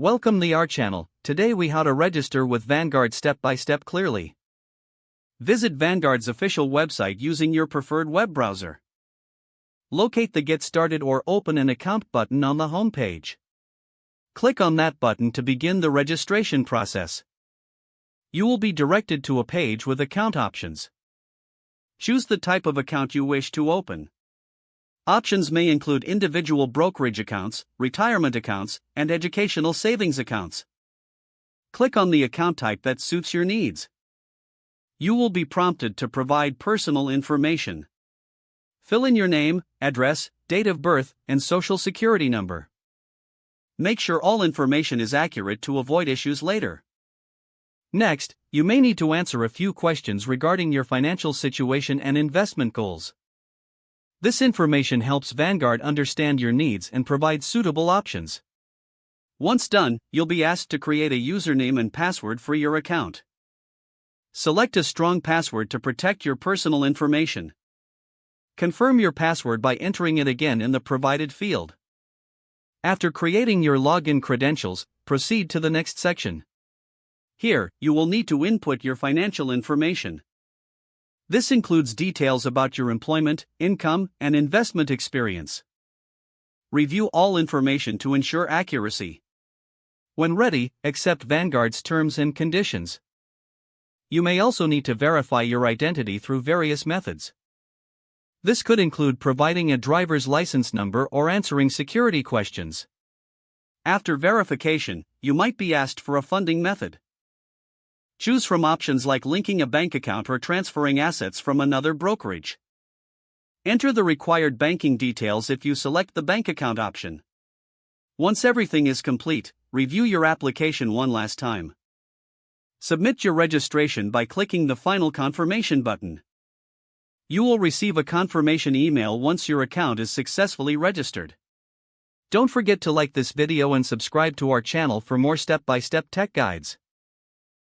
Welcome to our channel. Today we how to register with Vanguard step by step clearly. Visit Vanguard's official website using your preferred web browser. Locate the Get Started or Open an Account button on the home page. Click on that button to begin the registration process. You will be directed to a page with account options. Choose the type of account you wish to open. Options may include individual brokerage accounts, retirement accounts, and educational savings accounts. Click on the account type that suits your needs. You will be prompted to provide personal information. Fill in your name, address, date of birth, and social security number. Make sure all information is accurate to avoid issues later. Next, you may need to answer a few questions regarding your financial situation and investment goals. This information helps Vanguard understand your needs and provide suitable options. Once done, you'll be asked to create a username and password for your account. Select a strong password to protect your personal information. Confirm your password by entering it again in the provided field. After creating your login credentials, proceed to the next section. Here, you will need to input your financial information. This includes details about your employment, income, and investment experience. Review all information to ensure accuracy. When ready, accept Vanguard's terms and conditions. You may also need to verify your identity through various methods. This could include providing a driver's license number or answering security questions. After verification, you might be asked for a funding method. Choose from options like linking a bank account or transferring assets from another brokerage. Enter the required banking details if you select the bank account option. Once everything is complete, review your application one last time. Submit your registration by clicking the Final Confirmation button. You will receive a confirmation email once your account is successfully registered. Don't forget to like this video and subscribe to our channel for more step-by-step tech guides.